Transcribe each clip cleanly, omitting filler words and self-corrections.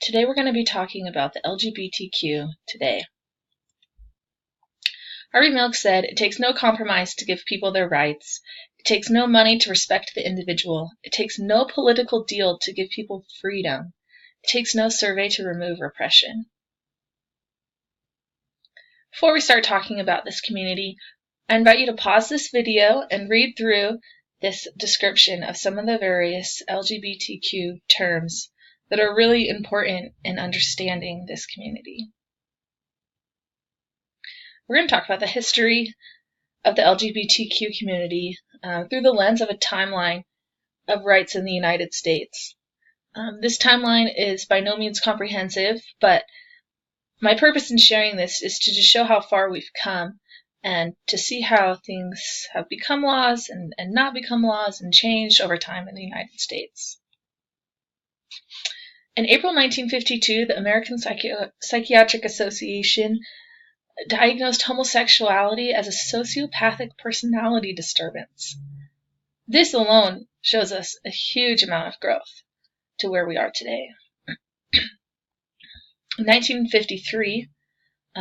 Today we're going to be talking about the LGBTQ today. Harvey Milk said, "It takes no compromise to give people their rights. It takes no money to respect the individual. It takes no political deal to give people freedom. It takes no survey to remove repression." Before we start talking about this community, I invite you to pause this video and read through this description of some of the various LGBTQ terms that are really important in understanding this community. We're going to talk about the history of the LGBTQ community through the lens of a timeline of rights in the United States. This timeline is by no means comprehensive, but my purpose in sharing this is to just show how far we've come and to see how things have become laws and not become laws and changed over time in the United States. In April 1952, the American Psychiatric Association diagnosed homosexuality as a sociopathic personality disturbance. This alone shows us a huge amount of growth to where we are today. In 1953,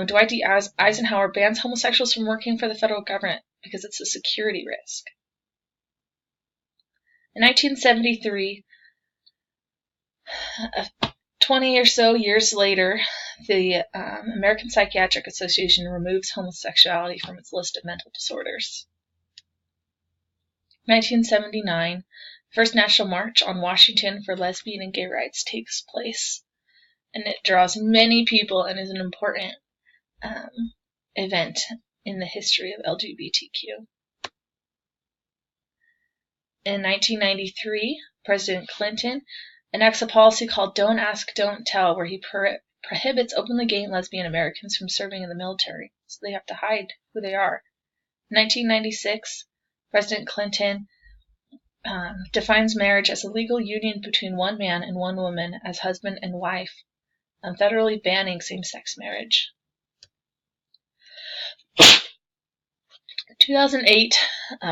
Dwight D. Eisenhower bans homosexuals from working for the federal government because it's a security risk. In 1973, 20 or so years later, the American Psychiatric Association removes homosexuality from its list of mental disorders. 1979, the first National March on Washington for lesbian and gay rights takes place, and it draws many people and is an important event in the history of LGBTQ. In 1993, President Clinton enacts a policy called Don't Ask, Don't Tell, where he prohibits openly gay and lesbian Americans from serving in the military, so they have to hide who they are. In 1996, President Clinton defines marriage as a legal union between one man and one woman as husband and wife, federally banning same-sex marriage. In 2008,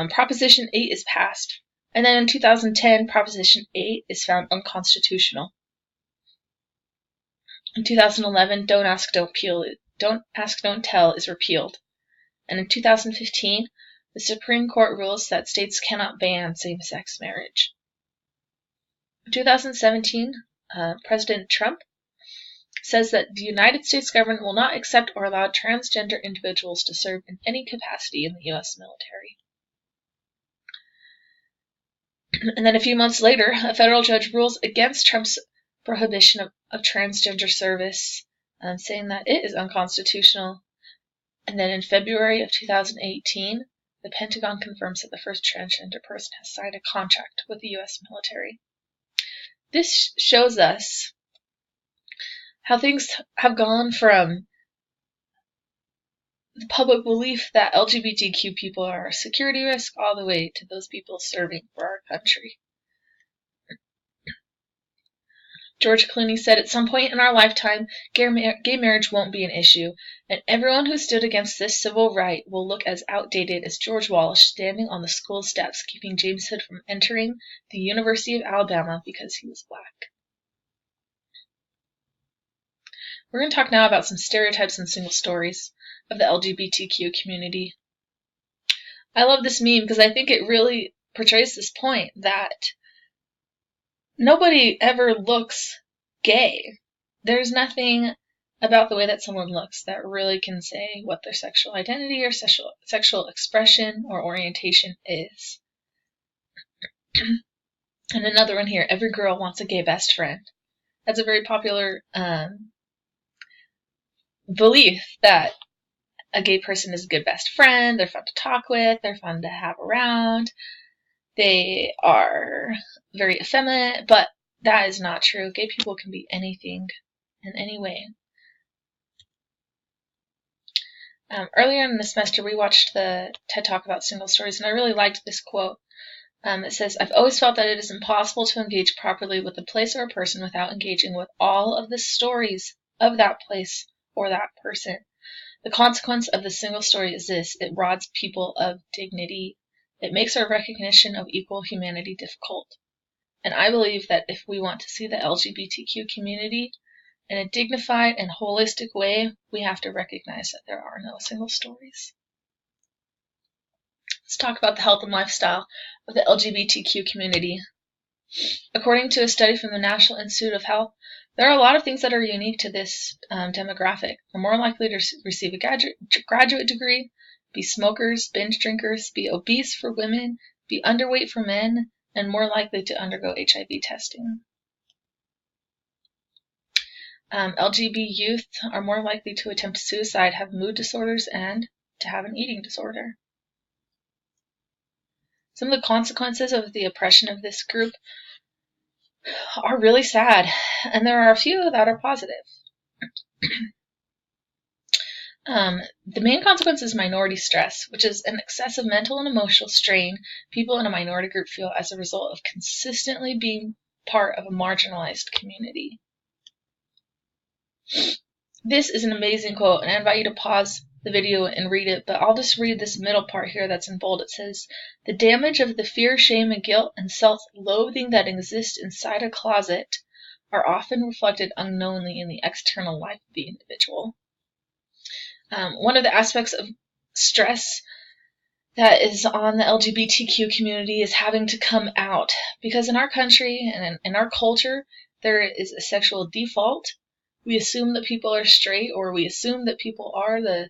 Proposition 8 is passed. And then in 2010, Proposition 8 is found unconstitutional. In 2011, Don't Ask, Don't Tell is repealed. And in 2015, the Supreme Court rules that states cannot ban same-sex marriage. In 2017, President Trump says that the United States government will not accept or allow transgender individuals to serve in any capacity in the U.S. military. And then a few months later, a federal judge rules against Trump's prohibition of transgender service, saying that it is unconstitutional. And then in February of 2018, the Pentagon confirms that the first transgender person has signed a contract with the U.S. military. This shows us how things have gone from the public belief that LGBTQ people are a security risk all the way to those people serving for our country. George Clooney said, "At some point in our lifetime, gay marriage won't be an issue, and everyone who stood against this civil right will look as outdated as George Wallace standing on the school steps keeping James Hood from entering the University of Alabama because he was black." We're going to talk now about some stereotypes and single stories of the LGBTQ community. I love this meme because I think it really portrays this point that nobody ever looks gay. There's nothing about the way that someone looks that really can say what their sexual identity or sexual expression or orientation is. And another one here, every girl wants a gay best friend. That's a very popular belief that a gay person is a good best friend, they're fun to talk with, they're fun to have around, they are very effeminate, but that is not true. Gay people can be anything in any way. Earlier in the semester, we watched the TED Talk about single stories, and I really liked this quote. It says, "I've always felt that it is impossible to engage properly with a place or a person without engaging with all of the stories of that place or that person. The consequence of the single story is this: it robs people of dignity. It makes our recognition of equal humanity difficult." And I believe that if we want to see the LGBTQ community In a dignified and holistic way, we have to recognize that there are no single stories. Let's talk about the health and lifestyle of the LGBTQ community. According to a study from the National Institute of Health, there are a lot of things that are unique to this demographic. They're more likely to receive a graduate degree, be smokers, binge drinkers, be obese for women, be underweight for men, and more likely to undergo HIV testing. LGB youth are more likely to attempt suicide, have mood disorders, and to have an eating disorder. Some of the consequences of the oppression of this group are really sad, and there are a few that are positive. The main consequence is minority stress, which is an excessive mental and emotional strain people in a minority group feel as a result of consistently being part of a marginalized community. This is an amazing quote, and I invite you to pause the video and read it, but I'll just read this middle part here that's in bold. It says, "The damage of the fear, shame, and guilt and self-loathing that exist inside a closet are often reflected unknowingly in the external life of the individual." One of the aspects of stress that is on the LGBTQ community is having to come out, because in our country and in our culture, there is a sexual default. We assume that people are straight, or we assume that people are the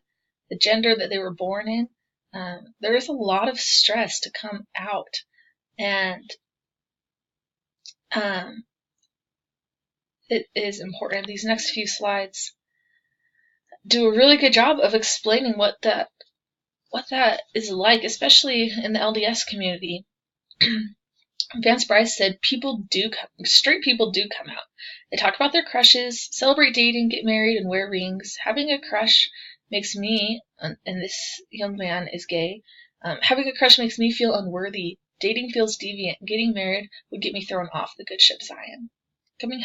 gender that they were born in. There is a lot of stress to come out, and it is important. These next few slides do a really good job of explaining what that is like, especially in the LDS community. Vance Bryce said, straight people do come out. They talk about their crushes, celebrate dating, get married, and wear rings. Having a crush makes me, and this young man is gay, having a crush makes me feel unworthy. Dating feels deviant. Getting married would get me thrown off the good ship Zion. Coming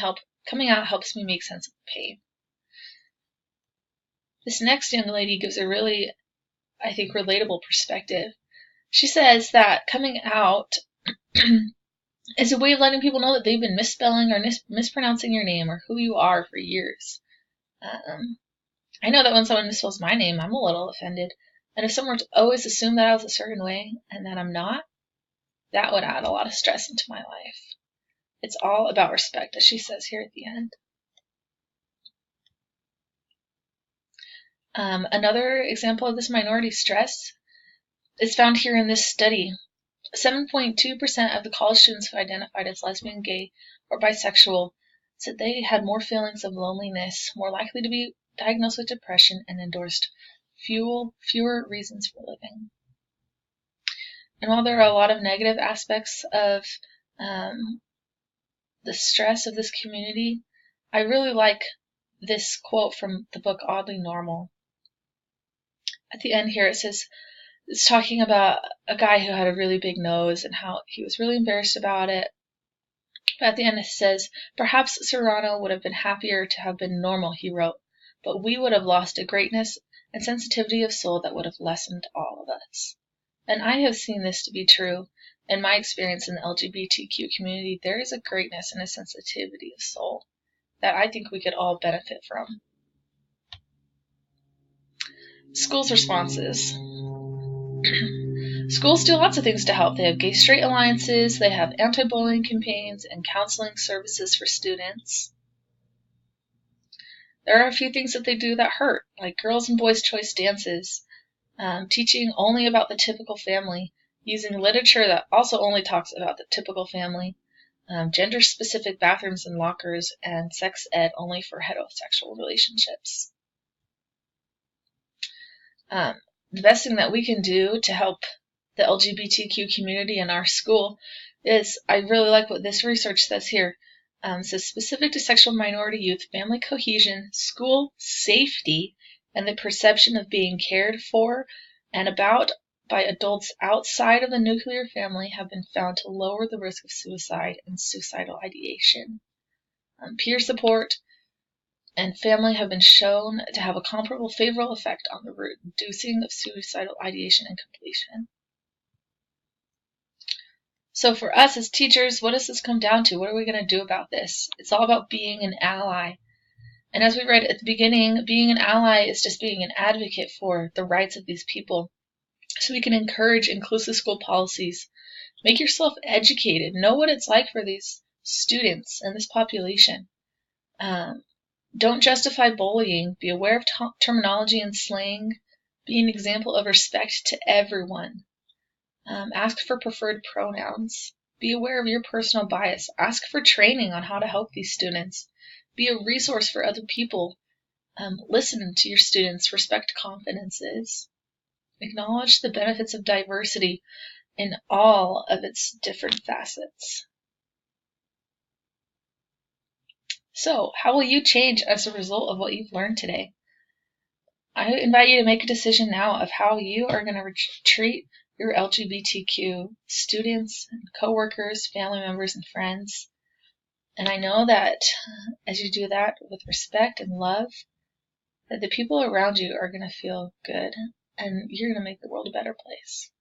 out helps me make sense of the pain. This next young lady gives a really, I think, relatable perspective. She says that coming out is a way of letting people know that they've been misspelling or mispronouncing your name or who you are for years. I know that when someone misspells my name, I'm a little offended. And if someone were to always assume that I was a certain way and that I'm not, that would add a lot of stress into my life. It's all about respect, as she says here at the end. Another example of this minority stress is found here in this study. 7.2% of the college students who identified as lesbian, gay, or bisexual said they had more feelings of loneliness, more likely to be diagnosed with depression, and endorsed fewer reasons for living. And while there are a lot of negative aspects of the stress of this community, I really like this quote from the book Oddly Normal. At the end here it says, it's talking about a guy who had a really big nose and how he was really embarrassed about it. But at the end it says, "Perhaps Serrano would have been happier to have been normal," he wrote, "but we would have lost a greatness and sensitivity of soul that would have lessened all of us." And I have seen this to be true. In my experience in the LGBTQ community, there is a greatness and a sensitivity of soul that I think we could all benefit from. Schools' responses. Schools do lots of things to help. They have gay-straight alliances, they have anti-bullying campaigns, and counseling services for students. There are a few things that they do that hurt, like girls' and boys' choice dances, teaching only about the typical family, using literature that also only talks about the typical family, gender-specific bathrooms and lockers, and sex ed only for heterosexual relationships. The best thing that we can do to help the LGBTQ community in our school is, I really like what this research says here. It says, specific to sexual minority youth, family cohesion, school safety, and the perception of being cared for and about by adults outside of the nuclear family have been found to lower the risk of suicide and suicidal ideation. Peer support and family have been shown to have a comparable favorable effect on the reducing of suicidal ideation and completion. So for us as teachers, what does this come down to? What are we going to do about this? It's all about being an ally. And as we read at the beginning, being an ally is just being an advocate for the rights of these people. So we can encourage inclusive school policies. Make yourself educated. Know what it's like for these students and this population. Don't justify bullying. Be aware of terminology and slang. Be an example of respect to everyone. Ask for preferred pronouns. Be aware of your personal bias. Ask for training on how to help these students. Be a resource for other people. Listen to your students. Respect confidences. Acknowledge the benefits of diversity in all of its different facets. So, how will you change as a result of what you've learned today? I invite you to make a decision now of how you are going to treat your LGBTQ students, and coworkers, family members, and friends. And I know that as you do that with respect and love, that the people around you are going to feel good, and you're going to make the world a better place.